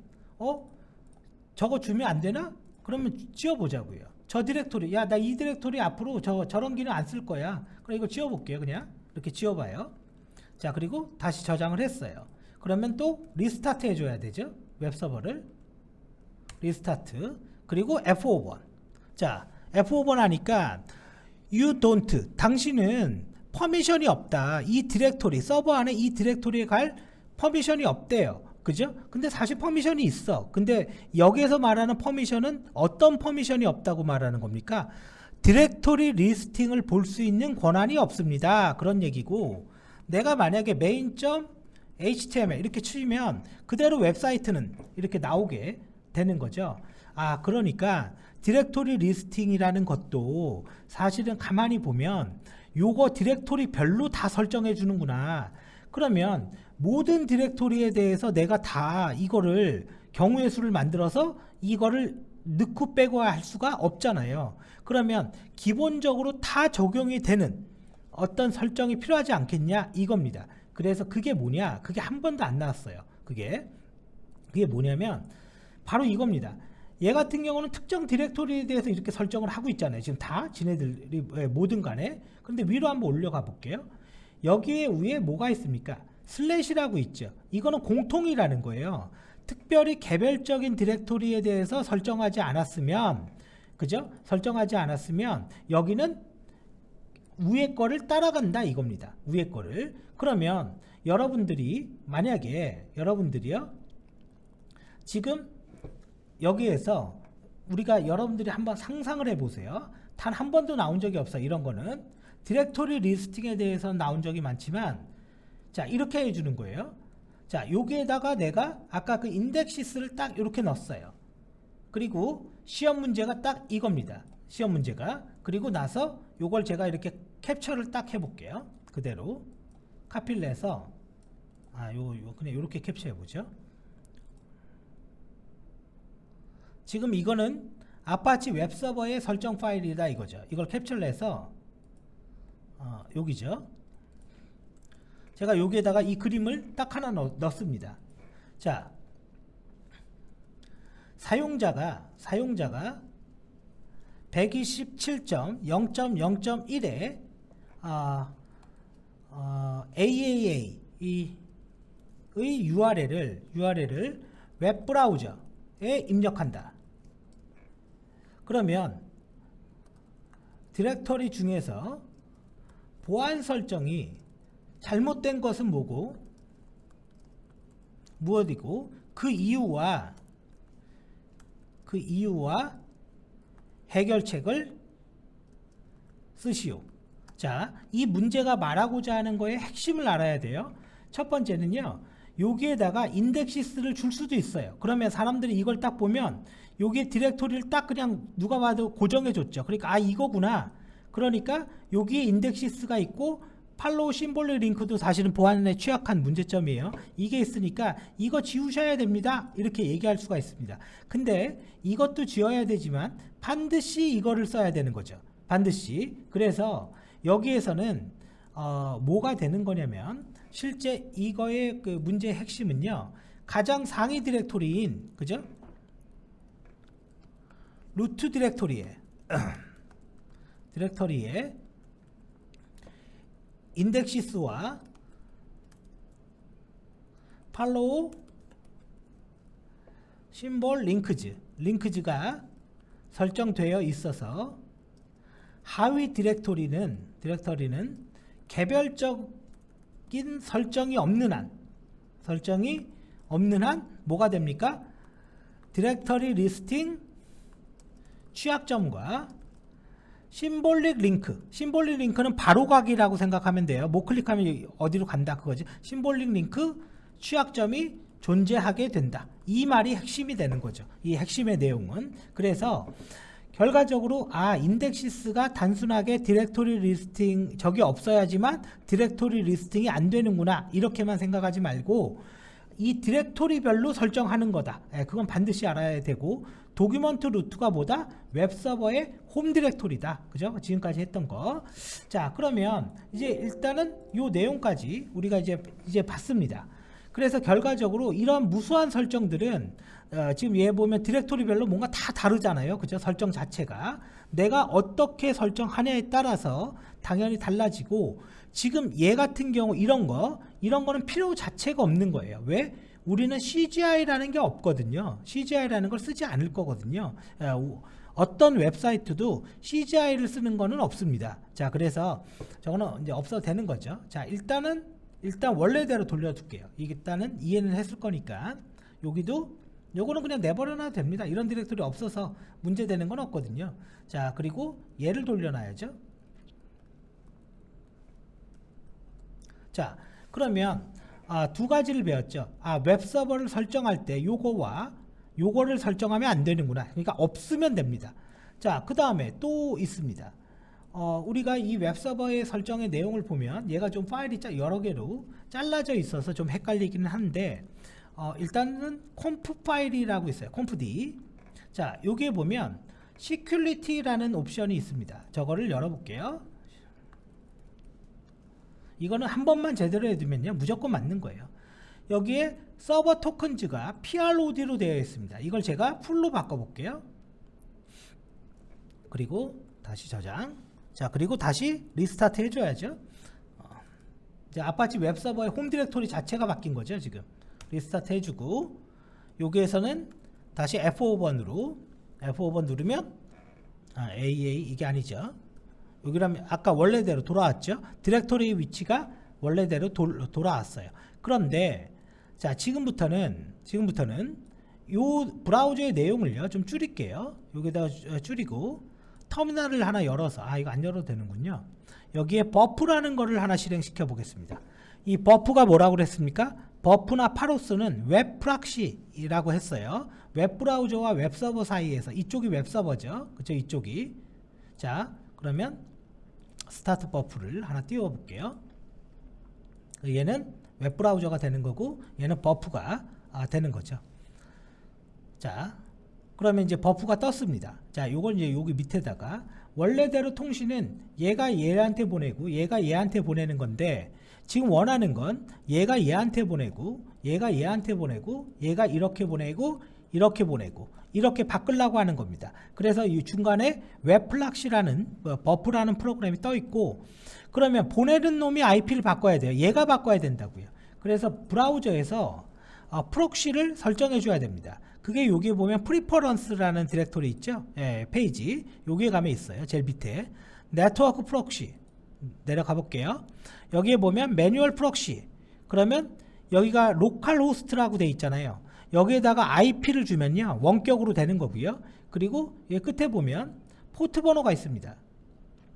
저거 주면 안 되나? 그러면 지워보자고요. 저 디렉토리, 야, 나 이 디렉토리 앞으로 저런 기능 안 쓸 거야. 그럼 이거 지워볼게요. 그냥 이렇게 지워봐요. 자, 그리고 다시 저장을 했어요. 그러면 또 리스타트 해줘야 되죠. 웹서버를 리스타트. 그리고 F5번. 자, F5번 하니까 you don't, 당신은 퍼미션이 없다. 이 디렉토리, 서버 안에 이 디렉토리에 갈 퍼미션이 없대요. 그죠? 근데 사실 퍼미션이 있어. 근데 여기에서 말하는 퍼미션은 어떤 퍼미션이 없다고 말하는 겁니까? 디렉토리 리스팅을 볼 수 있는 권한이 없습니다. 그런 얘기고, 내가 만약에 main.html 이렇게 치면 그대로 웹사이트는 이렇게 나오게 되는 거죠. 그러니까 디렉토리 리스팅이라는 것도 사실은 가만히 보면 요거 디렉토리 별로 다 설정해 주는구나. 그러면 모든 디렉토리에 대해서 내가 다 이거를 경우의 수를 만들어서 이거를 넣고 빼고 할 수가 없잖아요. 그러면 기본적으로 다 적용이 되는 어떤 설정이 필요하지 않겠냐 이겁니다. 그래서 그게 뭐냐? 그게 한 번도 안 나왔어요. 그게 뭐냐면 바로 이겁니다. 얘 같은 경우는 특정 디렉토리에 대해서 이렇게 설정을 하고 있잖아요. 지금 다 지네들이 뭐든 간에. 그런데 위로 한번 올려가 볼게요. 여기에 위에 뭐가 있습니까? 슬래시라고 있죠. 이거는 공통이라는 거예요. 특별히 개별적인 디렉토리에 대해서 설정하지 않았으면, 그죠? 설정하지 않았으면 여기는 위에 거를 따라간다 이겁니다. 위에 거를. 그러면 여러분들이 만약에 여러분들이요 지금 여기에서 우리가 여러분들이 한번 상상을 해보세요. 단 한 번도 나온 적이 없어. 이런 거는 디렉토리 리스팅에 대해서 나온 적이 많지만, 자, 이렇게 해주는 거예요. 자, 여기에다가 내가 아까 그 인덱시스를 딱 이렇게 넣었어요. 그리고 시험 문제가 딱 이겁니다. 시험 문제가. 그리고 나서 요걸 제가 이렇게 캡처를 딱 해볼게요. 그대로 카피를 해서 그냥 이렇게 캡처해 보죠. 지금 이거는 아파치 웹서버의 설정 파일이다 이거죠. 이걸 캡처를 해서 여기죠. 제가 여기에다가 이 그림을 딱 하나 넣습니다. 자, 사용자가 127.0.0.1에 AAA의 URL을 웹브라우저에 입력한다. 그러면 디렉터리 중에서 보안 설정이 잘못된 것은 뭐고 무엇이고 그 이유와 해결책을 쓰시오. 자, 이 문제가 말하고자 하는 거의 핵심을 알아야 돼요. 첫 번째는요, 여기에다가 인덱시스를 줄 수도 있어요. 그러면 사람들이 이걸 딱 보면 여기에 디렉토리를 딱 그냥 누가 봐도 고정해 줬죠. 그러니까 이거구나. 그러니까 여기에 인덱시스가 있고 팔로우 심볼릭 링크도 사실은 보안에 취약한 문제점이에요. 이게 있으니까 이거 지우셔야 됩니다. 이렇게 얘기할 수가 있습니다. 근데 이것도 지워야 되지만 반드시 이거를 써야 되는 거죠. 반드시. 그래서 여기에서는 뭐가 되는 거냐면 실제 이거의 그 문제의 핵심은요. 가장 상위 디렉토리인 그죠? 루트 디렉토리에 인덱시스와 팔로우 심볼 링크즈가 설정되어 있어서 하위 디렉토리는 개별적인 설정이 없는 한 뭐가 됩니까? 디렉터리 리스팅 취약점과 심볼릭 링크는 바로 가기라고 생각하면 돼요. 못 클릭하면 어디로 간다 그거지. 심볼릭 링크 취약점이 존재하게 된다. 이 말이 핵심이 되는 거죠. 이 핵심의 내용은. 그래서 결과적으로 인덱시스가 단순하게 디렉토리 리스팅 저게 없어야지만 디렉토리 리스팅이 안 되는구나 이렇게만 생각하지 말고 이 디렉토리별로 설정하는 거다. 그건 반드시 알아야 되고 도큐먼트 루트가 뭐다? 웹서버의 홈 디렉토리다. 그죠? 지금까지 했던 거. 자, 그러면 이제 일단은 요 내용까지 우리가 이제 봤습니다. 그래서 결과적으로 이런 무수한 설정들은 지금 얘 보면 디렉토리별로 뭔가 다 다르잖아요. 그죠? 설정 자체가 내가 어떻게 설정하냐에 따라서 당연히 달라지고 지금 얘 같은 경우 이런 거는 필요 자체가 없는 거예요. 왜? 우리는 CGI라는 게 없거든요. CGI라는 걸 쓰지 않을 거거든요. 어떤 웹사이트도 CGI를 쓰는 거는 없습니다. 자, 그래서 저거는 이제 없어도 되는 거죠. 자, 일단 원래대로 돌려둘게요. 일단은 이해는 했을 거니까 요거는 그냥 내버려놔도 됩니다. 이런 디렉토리 없어서 문제되는 건 없거든요. 자, 그리고 얘를 돌려놔야죠. 자, 그러면 두 가지를 배웠죠. 웹서버를 설정할 때 요거를 설정하면 안 되는구나. 그러니까 없으면 됩니다. 자, 그 다음에 또 있습니다. 우리가 이 웹서버의 설정의 내용을 보면 얘가 좀 파일이 여러 개로 잘라져 있어서 좀 헷갈리기는 한데 일단은 콤프 파일이라고 있어요. 콤프D. 자, 여기에 보면 시큐리티라는 옵션이 있습니다. 저거를 열어볼게요. 이거는 한 번만 제대로 해두면요 무조건 맞는 거예요. 여기에 서버 토큰즈가 PROD로 되어 있습니다. 이걸 제가 풀로 바꿔볼게요. 그리고 다시 저장. 자, 그리고 다시 리스타트 해줘야죠. 이제 아파치 웹서버의 홈 디렉토리 자체가 바뀐 거죠. 지금 리스타트 해주고 여기에서는 다시 F5번 누르면 AA 이게 아니죠. 여기라면 아까 원래대로 돌아왔죠. 디렉토리 위치가 원래대로 돌아왔어요. 그런데 자, 지금부터는 요 브라우저의 내용을요 좀 줄일게요. 여기다가 줄이고 터미널을 하나 열어서 이거 안 열어도 되는군요. 여기에 버프라는 거를 하나 실행시켜 보겠습니다. 이 버프가 뭐라고 그랬습니까? 버프나 파로스는 웹 프락시라고 했어요. 웹 브라우저와 웹 서버 사이에서 이쪽이 웹 서버죠. 그쵸? 이쪽이. 자, 그러면 스타트 버프를 하나 띄워 볼게요. 얘는 웹 브라우저가 되는 거고 얘는 버프가 되는 거죠. 자, 그러면 이제 버프가 떴습니다. 자, 요걸 이제 여기 밑에다가 원래대로 통신은 얘가 얘한테 보내고 얘가 얘한테 보내는 건데 지금 원하는 건 얘가 얘한테 보내고 얘가 얘한테 보내고 얘가 이렇게 보내고 이렇게 보내고 이렇게 바꾸려고 하는 겁니다. 그래서 이 중간에 웹플락시라는 버프라는 프로그램이 떠 있고, 그러면 보내는 놈이 IP를 바꿔야 돼요. 얘가 바꿔야 된다고요. 그래서 브라우저에서 프록시를 설정해 줘야 됩니다. 그게 여기 보면 프리퍼런스라는 디렉토리 있죠. 예, 페이지 여기에 가면 있어요. 제일 밑에 네트워크 프록시 내려가 볼게요. 여기에 보면 매뉴얼 프록시, 그러면 여기가 로컬 호스트라고 돼 있잖아요. 여기에다가 IP를 주면요 원격으로 되는 거고요. 그리고 여기 끝에 보면 포트 번호가 있습니다.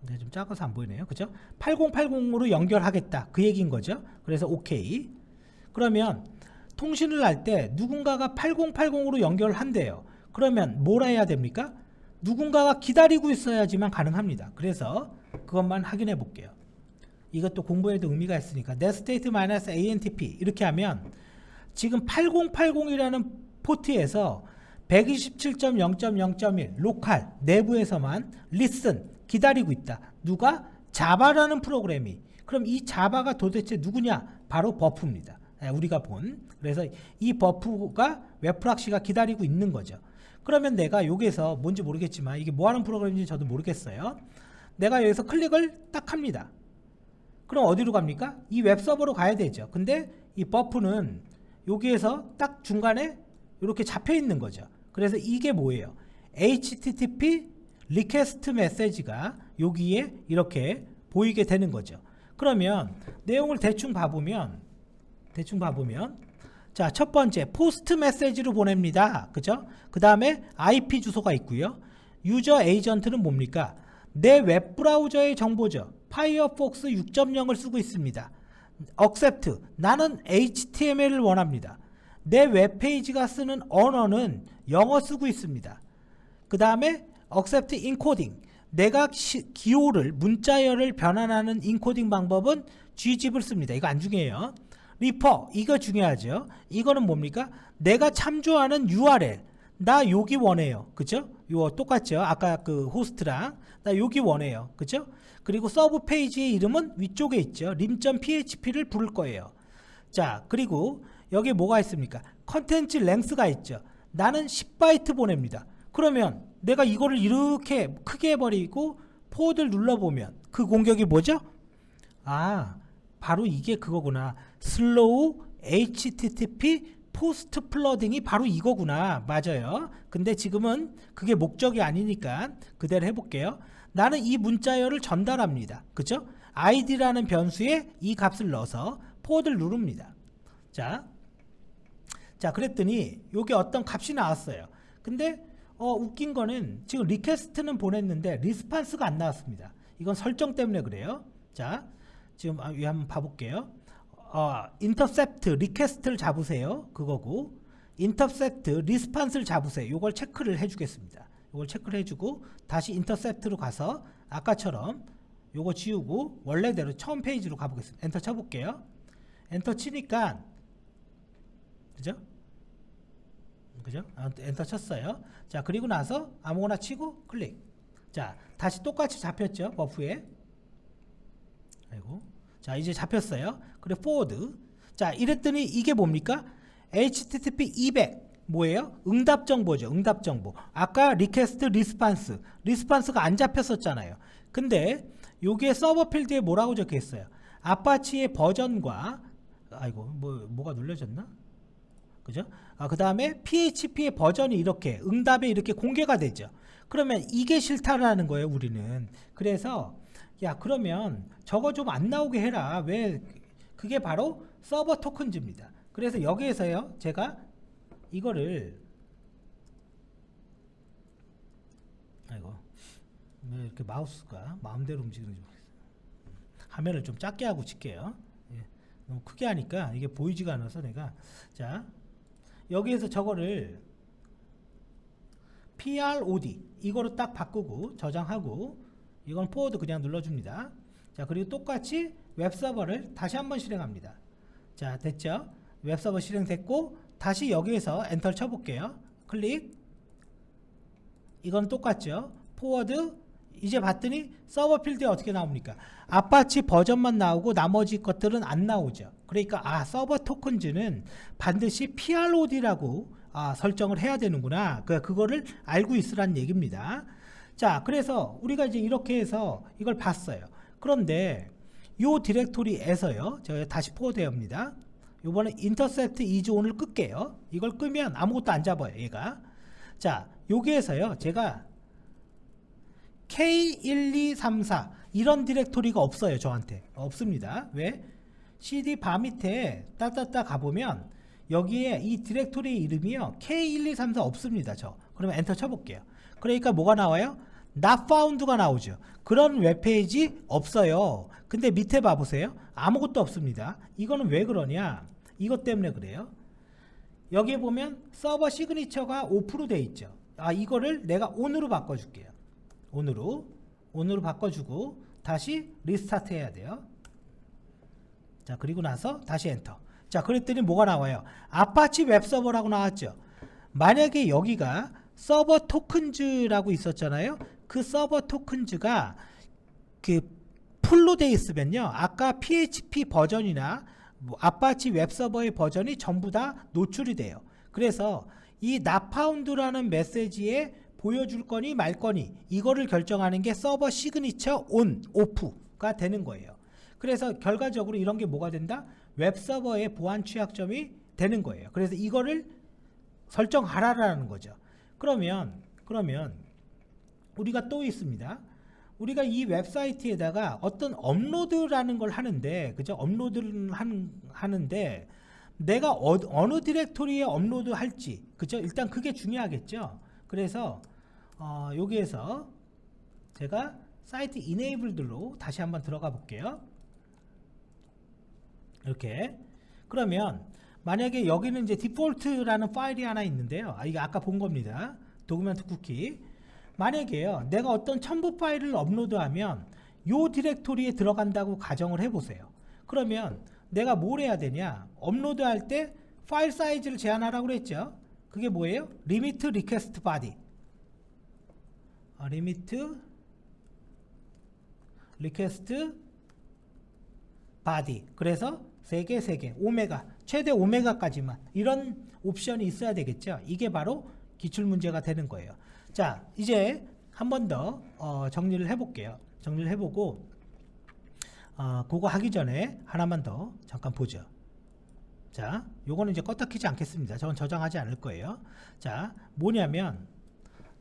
네, 좀 작아서 안 보이네요. 그죠? 8080으로 연결하겠다 그 얘기인 거죠. 그래서 OK. 그러면 통신을 할 때 누군가가 8080으로 연결을 한대요. 그러면 뭘 해야 됩니까? 누군가가 기다리고 있어야지만 가능합니다. 그래서 그것만 확인해 볼게요. 이것도 공부에도 의미가 있으니까 netstate-antp 이렇게 하면 지금 8080이라는 포트에서 127.0.0.1 로컬 내부에서만 listen 기다리고 있다. 누가? 자바라는 프로그램이. 그럼 이 자바가 도대체 누구냐? 바로 버프입니다. 우리가 본. 그래서 이 버프가 웹프락시가 기다리고 있는 거죠. 그러면 내가 여기에서 뭔지 모르겠지만 이게 뭐 하는 프로그램인지 저도 모르겠어요. 내가 여기서 클릭을 딱 합니다. 그럼 어디로 갑니까? 이 웹서버로 가야 되죠. 근데 이 버프는 여기에서 딱 중간에 이렇게 잡혀 있는 거죠. 그래서 이게 뭐예요? HTTP 리퀘스트 메시지가 여기에 이렇게 보이게 되는 거죠. 그러면 내용을 대충 봐보면 자, 첫 번째 포스트 메시지로 보냅니다. 그죠? 그 다음에 IP 주소가 있고요. 유저 에이전트는 뭡니까? 내 웹브라우저의 정보죠. 파이어폭스 6.0을 쓰고 있습니다. accept, 나는 HTML을 원합니다. 내 웹페이지가 쓰는 언어는 영어 쓰고 있습니다. 그 다음에 accept encoding, 내가 기호를 문자열을 변환하는 인코딩 방법은 gzip을 씁니다. 이거 안 중요해요. refer, 이거 중요하죠. 이거는 뭡니까? 내가 참조하는 URL, 나 여기 원해요. 그죠? 이거 똑같죠? 아까 그 호스트랑 나 여기 원해요. 그죠? 그리고 서브 페이지의 이름은 위쪽에 있죠. lim.php를 부를 거예요. 자, 그리고 여기 뭐가 있습니까? 컨텐츠 랭스가 있죠. 나는 10바이트 보냅니다. 그러면 내가 이거를 이렇게 크게 해버리고 포워드를 눌러보면 그 공격이 뭐죠? 아, 바로 이게 그거구나. 슬로우 HTTP 포스트 플러딩이 바로 이거구나. 맞아요. 근데 지금은 그게 목적이 아니니까 그대로 해볼게요. 나는 이 문자열을 전달합니다. 그죠? id라는 변수에 이 값을 넣어서 포워드를 누릅니다. 자, 그랬더니 여기 어떤 값이 나왔어요. 근데 웃긴 거는 지금 리퀘스트는 보냈는데 리스판스가 안 나왔습니다. 이건 설정 때문에 그래요. 자, 지금 위 한번 봐볼게요. 인터셉트 리퀘스트를 잡으세요. 그거고 인터셉트 리스판스를 잡으세요. 요걸 체크를 해주겠습니다. 요걸 체크를 해주고 다시 인터셉트로 가서 아까처럼 요거 지우고 원래대로 처음 페이지로 가보겠습니다. 엔터 쳐볼게요. 엔터 치니까 그죠? 엔터 쳤어요. 자, 그리고 나서 아무거나 치고 클릭. 자, 다시 똑같이 잡혔죠. 버프에. 아이고. 자, 이제 잡혔어요. 그리고 forward. 자, 이랬더니 이게 뭡니까? HTTP 200 뭐예요? 응답 정보죠. 응답 정보. 아까 리퀘스트 리스판스가 안 잡혔었잖아요. 근데 여기에 서버 필드에 뭐라고 적혀 있어요? 아파치의 버전과 아이고 뭐가 눌려졌나? 그죠? 그 다음에 PHP의 버전이 이렇게 응답에 이렇게 공개가 되죠. 그러면 이게 싫다라는 거예요, 우리는. 그래서 야, 그러면 저거 좀 안 나오게 해라. 왜? 그게 바로 서버 토큰즈입니다. 그래서 여기에서요, 제가 이거를 아이고 왜 이렇게 마우스가 마음대로 움직이는지 모르겠어요. 화면을 좀 작게 하고 칠게요. 예, 너무 크게 하니까 이게 보이지가 않아서 내가 자 여기에서 저거를 prod 이거로 딱 바꾸고 저장하고 이건 포워드 그냥 눌러줍니다. 자, 그리고 똑같이 웹서버를 다시 한번 실행합니다. 자, 됐죠? 웹서버 실행됐고 다시 여기에서 엔터를 쳐볼게요. 클릭. 이건 똑같죠? 포워드. 이제 봤더니 서버 필드에 어떻게 나옵니까? 아파치 버전만 나오고 나머지 것들은 안 나오죠. 그러니까 서버 토큰즈는 반드시 PROD라고 설정을 해야 되는구나. 그거를 알고 있으란 얘기입니다. 자, 그래서 우리가 이제 이렇게 해서 이걸 봤어요. 그런데 요 디렉토리에서요, 제가 다시 포워드합니다. 요번에 intercept is on을 끌게요. 이걸 끄면 아무것도 안 잡아요, 얘가. 자, 여기에서요, 제가 K1234 이런 디렉토리가 없어요, 저한테. 없습니다. 왜? cd 바 밑에 따따따 가보면 여기에 이 디렉토리 이름이요, K1234 없습니다, 저. 그러면 엔터 쳐볼게요. 그러니까 뭐가 나와요? not found가 나오죠. 그런 웹페이지 없어요. 근데 밑에 봐보세요. 아무것도 없습니다. 이거는 왜 그러냐? 이것 때문에 그래요. 여기에 보면 서버 시그니처가 오프로 돼 있죠. 이거를 내가 on으로 바꿔줄게요. on으로 바꿔주고 다시 리스타트 해야 돼요. 자, 그리고 나서 다시 엔터. 자, 그랬더니 뭐가 나와요? 아파치 웹서버라고 나왔죠. 만약에 여기가 서버 토큰즈라고 있었잖아요. 그 서버 토큰즈가 그 풀로 돼 있으면요, 아까 PHP 버전이나 아파치 웹서버의 버전이 전부 다 노출이 돼요. 그래서 이 not found라는 메시지에 보여줄 거니 말 거니 이거를 결정하는 게 서버 시그니처 on, off가 되는 거예요. 그래서 결과적으로 이런 게 뭐가 된다? 웹서버의 보안 취약점이 되는 거예요. 그래서 이거를 설정하라라는 거죠. 그러면 우리가 또 있습니다. 우리가 이 웹사이트에다가 어떤 업로드라는 걸 하는데, 그죠? 업로드를 하는데 내가 어느 디렉토리에 업로드 할지, 그죠? 일단 그게 중요하겠죠. 그래서 여기에서 제가 사이트 enabled로 다시 한번 들어가 볼게요. 이렇게. 그러면 만약에 여기는 이제 디폴트라는 파일이 하나 있는데요. 이게 아까 본 겁니다. 도큐멘트 쿠키. 만약에요, 내가 어떤 첨부 파일을 업로드하면 요 디렉토리에 들어간다고 가정을 해보세요. 그러면 내가 뭘 해야 되냐? 업로드할 때 파일 사이즈를 제한하라고 그랬죠. 그게 뭐예요? limit request body. limit request body. 그래서 3개, 오메가, 최대 오메가까지만, 이런 옵션이 있어야 되겠죠. 이게 바로 기출문제가 되는 거예요. 자, 이제 한 번 더 정리를 해볼게요. 정리를 해보고 그거 하기 전에 하나만 더 잠깐 보죠. 자, 요거는 이제 껐다 키지 않겠습니다. 저건 저장하지 않을 거예요. 자, 뭐냐면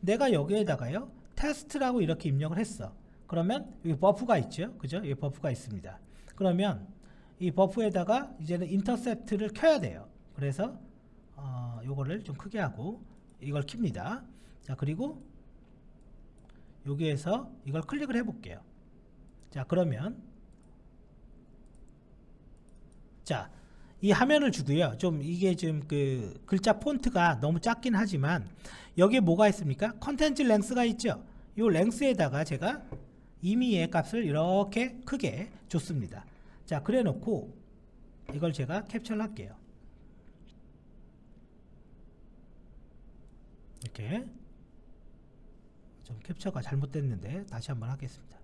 내가 여기에다가요, 테스트라고 이렇게 입력을 했어. 그러면 여기 버프가 있죠. 그죠? 여기 버프가 있습니다. 그러면 이 버프에다가 이제는 인터셉트를 켜야 돼요. 그래서 요거를 좀 크게 하고 이걸 킵니다. 자, 그리고 여기에서 이걸 클릭을 해 볼게요. 자, 그러면 자, 이 화면을 주고요. 좀 이게 좀 그 글자 폰트가 너무 작긴 하지만 여기에 뭐가 있습니까? 컨텐츠 랭스가 있죠. 이 랭스에다가 제가 임의의 값을 이렇게 크게 줬습니다. 자, 그래 놓고 이걸 제가 캡처를 할게요. 이렇게 좀 캡처가 잘못됐는데 다시 한번 하겠습니다.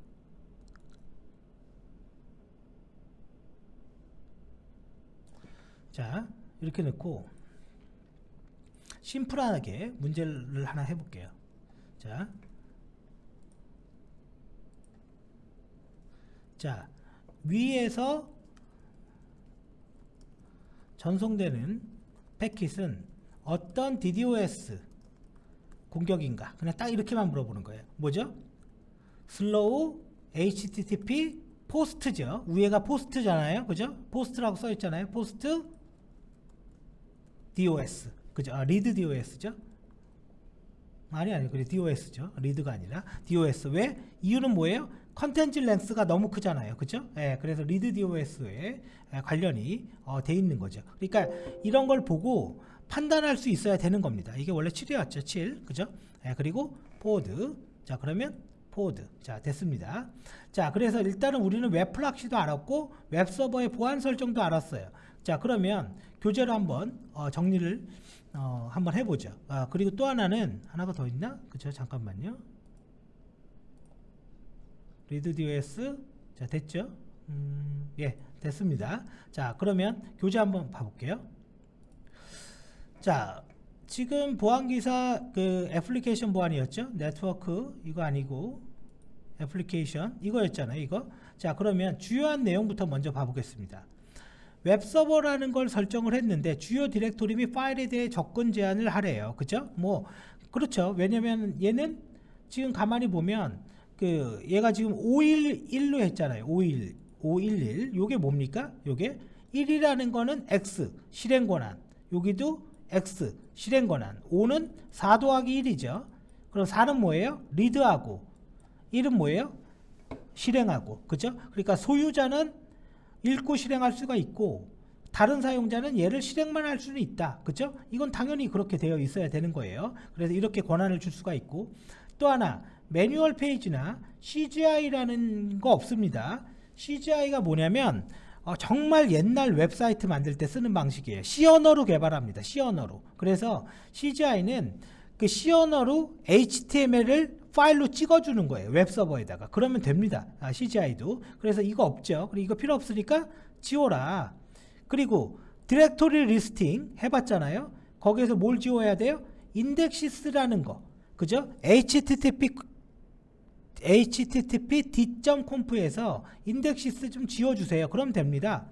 자, 이렇게 넣고 심플하게 문제를 하나 해볼게요. 자, 위에서 전송되는 패킷은 어떤 DDoS 공격인가? 그냥 딱 이렇게만 물어보는 거예요. 뭐죠? 슬로우 HTTP 포스트죠. 위에가 포스트잖아요. 그죠? 포스트라고 써 있잖아요. 포스트 DOS. 그죠? 리드 DOS죠. 아니, 그래 DOS죠. 리드가 아니라 DOS. 왜? 이유는 뭐예요? 컨텐츠 랭스가 너무 크잖아요. 그죠? 그래서 리드 DOS에 관련이 돼 있는 거죠. 그러니까 이런 걸 보고 판단할 수 있어야 되는 겁니다. 이게 원래 7이었죠. 7. 그죠? 그리고 포워드. 자, 그러면 포워드. 자, 됐습니다. 자, 그래서 일단은 우리는 웹 플락시도 알았고 웹 서버의 보안 설정도 알았어요. 자, 그러면 교재로 한번 정리를 한번 해보죠. 그리고 또 하나가 더 있나? 그쵸? 잠깐만요. 리드 DOS. 자, 됐죠? 예, 됐습니다. 자, 그러면 교재 한번 봐볼게요. 자, 지금 보안기사 그 애플리케이션 보안이었죠. 네트워크 이거 아니고 애플리케이션 이거였잖아요. 이거. 자, 그러면 주요한 내용부터 먼저 봐보겠습니다. 웹서버라는 걸 설정을 했는데 주요 디렉토리 및 파일에 대해 접근 제한을 하래요. 그죠? 뭐 그렇죠. 왜냐면 얘는 지금 가만히 보면 그 얘가 지금 511로 했잖아요. 511 요게 뭡니까? 요게 1이라는 거는 X 실행 권한, 여기도 X 실행 권한, 5는 4 더하기 1이죠. 그럼 4는 뭐예요? 리드하고, 1은 뭐예요? 실행하고. 그죠? 그러니까 소유자는 읽고 실행할 수가 있고 다른 사용자는 얘를 실행만 할 수는 있다. 그죠? 이건 당연히 그렇게 되어 있어야 되는 거예요. 그래서 이렇게 권한을 줄 수가 있고, 또 하나 매뉴얼 페이지나 CGI라는 거 없습니다. CGI가 뭐냐면 정말 옛날 웹사이트 만들 때 쓰는 방식이에요. C 언어로 개발합니다. C 언어로. 그래서 CGI는 그 C 언어로 HTML을 파일로 찍어주는 거예요. 웹서버에다가. 그러면 됩니다. CGI도. 그래서 이거 없죠. 그리고 이거 필요 없으니까 지워라. 그리고 디렉토리 리스팅 해봤잖아요. 거기에서 뭘 지워야 돼요? 인덱시스라는 거. 그죠? http d.conf에서 인덱시스 좀 지워주세요. 그럼 됩니다.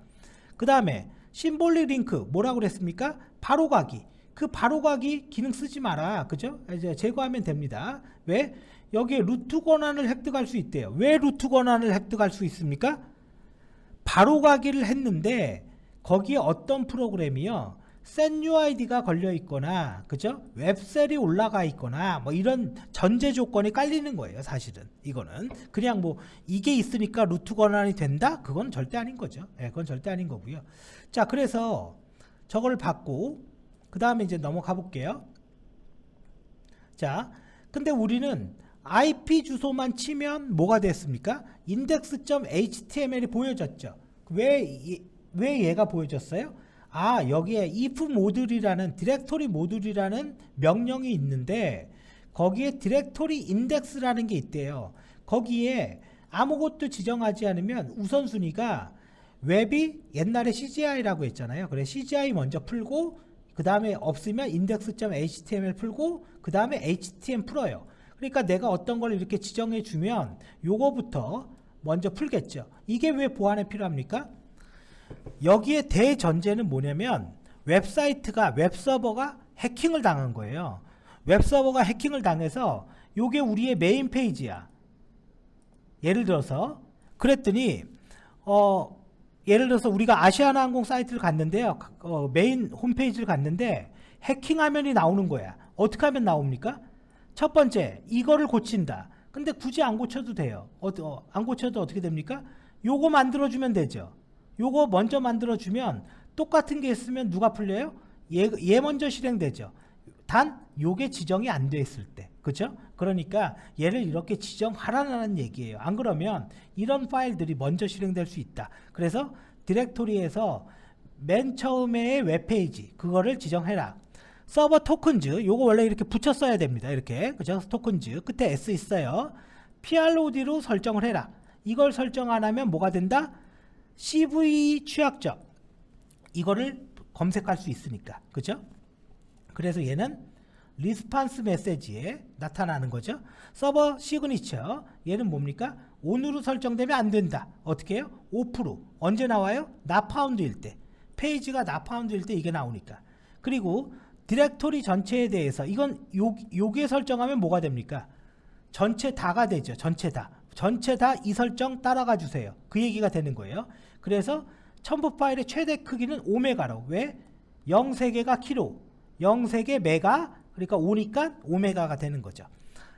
그 다음에 심볼릭 링크 뭐라고 그랬습니까? 바로가기. 그 바로가기 기능 쓰지 마라. 그죠? 이제 제거하면 됩니다. 왜? 여기에 루트 권한을 획득할 수 있대요. 왜 루트 권한을 획득할 수 있습니까? 바로가기를 했는데 거기에 어떤 프로그램이요? setUID가 걸려 있거나, 그죠? 웹셀이 올라가 있거나, 뭐 이런 전제 조건이 깔리는 거예요, 사실은. 이거는. 그냥 뭐, 이게 있으니까 루트 권한이 된다? 그건 절대 아닌 거죠. 예, 그건 절대 아닌 거고요. 자, 그래서 저걸 받고, 그 다음에 이제 넘어가 볼게요. 자, 근데 우리는 IP 주소만 치면 뭐가 됐습니까? index.html이 보여졌죠. 왜 얘가 보여졌어요? 여기에 if 모듈이라는 디렉토리 모듈이라는 명령이 있는데 거기에 디렉토리 인덱스라는 게 있대요. 거기에 아무것도 지정하지 않으면 우선순위가 웹이 옛날에 CGI라고 했잖아요. 그래 CGI 먼저 풀고 그 다음에 없으면 index.html 풀고 그 다음에 html 풀어요. 그러니까 내가 어떤 걸 이렇게 지정해 주면 요거부터 먼저 풀겠죠. 이게 왜 보안에 필요합니까? 여기에 대전제는 뭐냐면 웹서버가 해킹을 당한 거예요. 웹서버가 해킹을 당해서 요게 우리의 메인 페이지야. 예를 들어서 그랬더니 예를 들어서 우리가 아시아나항공 사이트를 갔는데요. 메인 홈페이지를 갔는데 해킹 화면이 나오는 거야. 어떻게 하면 나옵니까? 첫 번째, 이거를 고친다. 근데 굳이 안 고쳐도 돼요. 안 고쳐도 어떻게 됩니까? 요거 만들어주면 되죠. 요거 먼저 만들어주면 똑같은 게 있으면 누가 풀려요? 얘 먼저 실행되죠. 단 요게 지정이 안 돼 있을 때. 그죠? 그러니까 얘를 이렇게 지정하라는 얘기예요. 안 그러면 이런 파일들이 먼저 실행될 수 있다. 그래서 디렉토리에서 맨 처음에 웹페이지 그거를 지정해라. 서버 토큰즈 요거 원래 이렇게 붙였어야 됩니다. 이렇게. 그죠? 토큰즈 끝에 S 있어요. PROD로 설정을 해라. 이걸 설정 안 하면 뭐가 된다? CV 취약점 이거를 검색할 수 있으니까. 그죠? 그래서 얘는 리스판스 메시지에 나타나는 거죠. 서버 시그니처 얘는 뭡니까? on으로 설정되면 안 된다. 어떻게 해요? 5% 언제 나와요? not found일 때. 페이지가 not found일 때 이게 나오니까. 그리고 디렉토리 전체에 대해서 이건 여기에 설정하면 뭐가 됩니까? 전체 다가 되죠. 전체 다 이 설정 따라가 주세요. 그 얘기가 되는 거예요. 그래서 첨부 파일의 최대 크기는 5메가로. 왜? 0세개가 키로, 0세개 메가, 그러니까 5니까 5메가가 되는 거죠.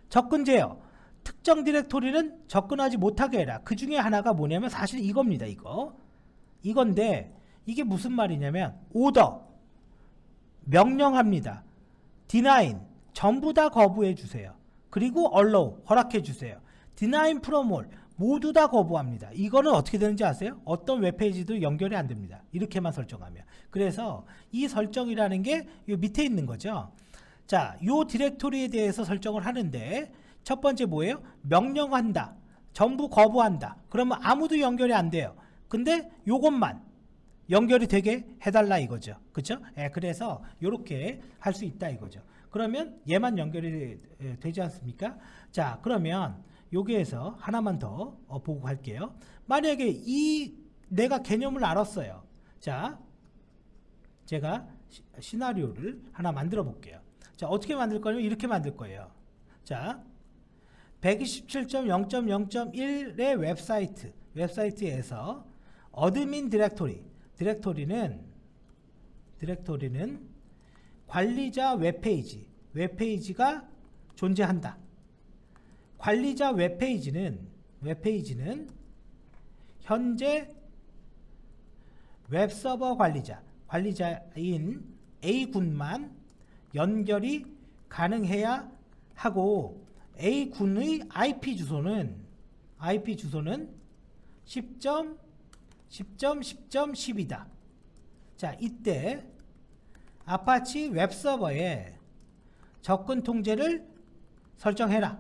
접근 제어. 특정 디렉토리는 접근하지 못하게 해라. 그 중에 하나가 뭐냐면 사실 이겁니다. 이건데 이게 무슨 말이냐면 오더, 명령합니다. deny, 전부 다 거부해 주세요. 그리고 allow, 허락해 주세요. deny from all, 모두 다 거부합니다. 이거는 어떻게 되는지 아세요? 어떤 웹페이지도 연결이 안 됩니다. 이렇게만 설정하면. 그래서 이 설정이라는 게 이 밑에 있는 거죠. 자, 요 디렉토리에 대해서 설정을 하는데 첫 번째 뭐예요? 명령한다. 전부 거부한다. 그러면 아무도 연결이 안 돼요. 근데 요것만 연결이 되게 해달라 이거죠. 그쵸? 그래서 이렇게 할 수 있다 이거죠. 그러면 얘만 연결이 되지 않습니까? 자, 그러면 여기에서 하나만 더 보고 갈게요. 만약에 내가 개념을 알았어요. 자, 제가 시나리오를 하나 만들어 볼게요. 자, 어떻게 만들 거냐면 이렇게 만들 거예요. 자, 127.0.0.1의 웹사이트에서 어드민 디렉토리는 관리자 웹페이지가 존재한다. 관리자 웹페이지는 현재 웹서버 관리자인 A군만 연결이 가능해야 하고 A군의 IP 주소는 10.10.10이다. 자, 이때 아파치 웹서버에 접근 통제를 설정해라.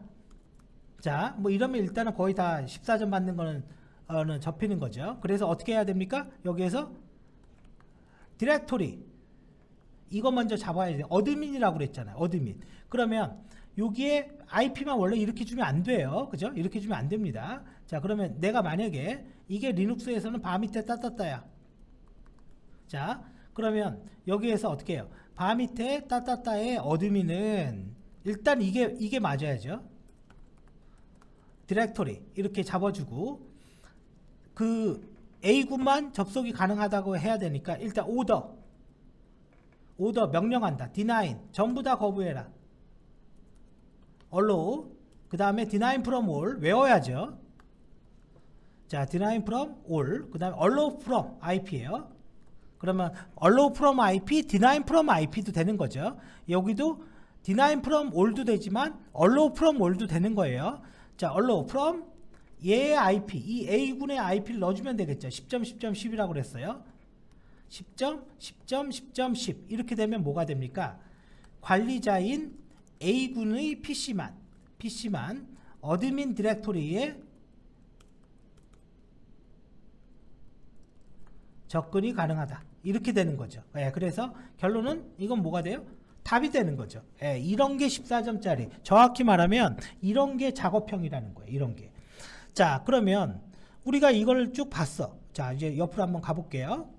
자, 뭐 이러면 일단은 거의 다 14점 받는 거는 접히는 거죠. 그래서 어떻게 해야 됩니까? 여기에서 디렉토리 이거 먼저 잡아야 돼요. 어드민이라고 그랬잖아요. 어드민. 그러면 여기에 IP만 원래 이렇게 주면 안 돼요. 그죠? 이렇게 주면 안 됩니다. 자, 그러면 내가 만약에 이게 리눅스에서는 바 밑에 따따따야. 자, 그러면 여기에서 어떻게 해요? 바 밑에 따따따의 어드민은 일단 이게 맞아야죠. 디렉토리 이렇게 잡아주고 그 A군만 접속이 가능하다고 해야 되니까 일단 오더 명령한다. deny 전부 다 거부해라. allow 그 다음에 deny from all 외워야죠. 자, deny from all 그 다음에 allow from IP예요. 그러면 allow from IP, deny from IP도 되는 거죠. 여기도 deny from all도 되지만 allow from all도 되는 거예요. 자, allow from 얘의 IP, 이 A군의 IP를 넣어주면 되겠죠. 10.10.10이라고 그랬어요. 10.10.10.10 이렇게 되면 뭐가 됩니까? 관리자인 A군의 PC만 어드민 디렉토리에 접근이 가능하다. 이렇게 되는 거죠. 그래서 결론은 이건 뭐가 돼요? 답이 되는 거죠. 이런 게 14점짜리. 정확히 말하면 이런 게 작업형이라는 거예요. 이런 게. 자, 그러면 우리가 이걸 쭉 봤어. 자, 이제 옆으로 한번 가볼게요.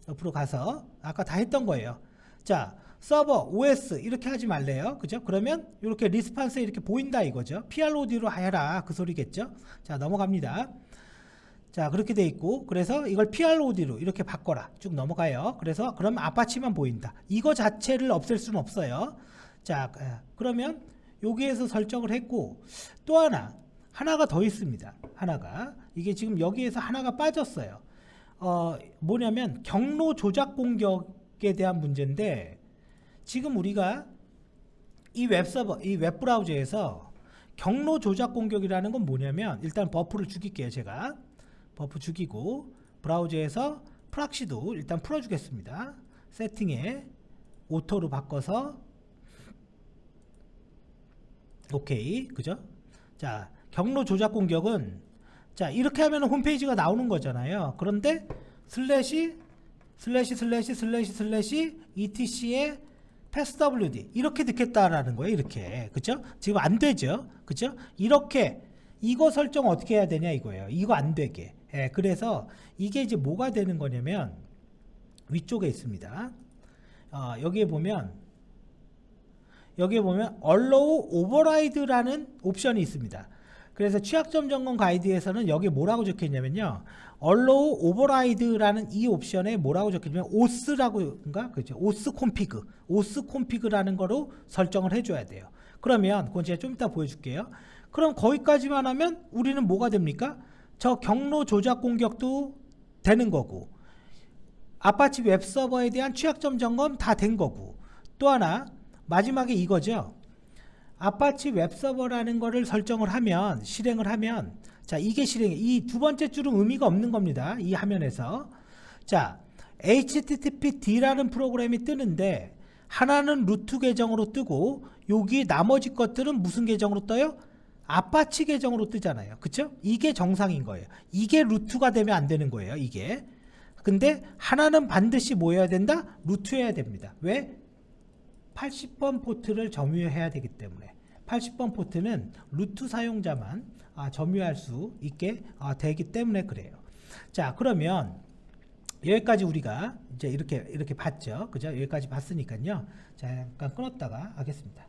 옆으로 가서 아까 다 했던 거예요. 자, 서버, OS 이렇게 하지 말래요. 그죠? 그러면 이렇게 리스판스에 이렇게 보인다 이거죠. PROD로 해라 그 소리겠죠. 자, 넘어갑니다. 자, 그렇게 돼 있고 그래서 이걸 PROD로 이렇게 바꿔라. 쭉 넘어가요. 그래서 그러면 아파치만 보인다. 이거 자체를 없앨 수는 없어요. 자, 그러면 여기에서 설정을 했고 또 하나가 더 있습니다. 하나가 이게 지금 여기에서 하나가 빠졌어요. 뭐냐면 경로 조작 공격에 대한 문제인데 지금 우리가 이 웹서버, 이 웹브라우저에서 경로 조작 공격이라는 건 뭐냐면 일단 버프를 죽일게요. 제가 버프 죽이고 브라우저에서 프락시도 일단 풀어주겠습니다. 세팅에 오토로 바꿔서 오케이, 그죠? 자, 경로 조작 공격은 자 이렇게 하면 홈페이지가 나오는 거잖아요. 그런데 슬래시 etc의 passwd 이렇게 넣겠다라는 거예요. 이렇게, 그죠? 지금 안 되죠, 그죠? 이렇게 이거 설정 어떻게 해야 되냐 이거예요. 이거 안 되게. 그래서 이게 이제 뭐가 되는 거냐면 위쪽에 있습니다. 여기에 보면 allow override라는 옵션이 있습니다. 그래서 취약점 점검 가이드에서는 여기 뭐라고 적혀있냐면요, allow override라는 이 옵션에 뭐라고 적혀있냐면 os라고인가, 그죠? os config라는 거로 설정을 해줘야 돼요. 그러면 그건 제가 좀 이따 보여줄게요. 그럼 거기까지만 하면 우리는 뭐가 됩니까? 저 경로 조작 공격도 되는 거고 아파치 웹서버에 대한 취약점 점검 다 된 거고 또 하나 마지막에 이거죠. 아파치 웹서버라는 거를 설정을 하면 실행을 하면 자 이게 이 두 번째 줄은 의미가 없는 겁니다. 이 화면에서 자 HTTPD라는 프로그램이 뜨는데 하나는 루트 계정으로 뜨고 여기 나머지 것들은 무슨 계정으로 떠요? 아파치 계정으로 뜨잖아요. 그쵸? 이게 정상인 거예요. 이게 루트가 되면 안 되는 거예요. 이게 근데 하나는 반드시 뭐 해야 된다? 루트해야 됩니다. 왜? 80번 포트를 점유해야 되기 때문에 80번 포트는 루트 사용자만 점유할 수 있게 되기 때문에 그래요. 자, 그러면 여기까지 우리가 이제 이렇게 봤죠. 그죠? 여기까지 봤으니까요. 자, 잠깐 끊었다가 하겠습니다.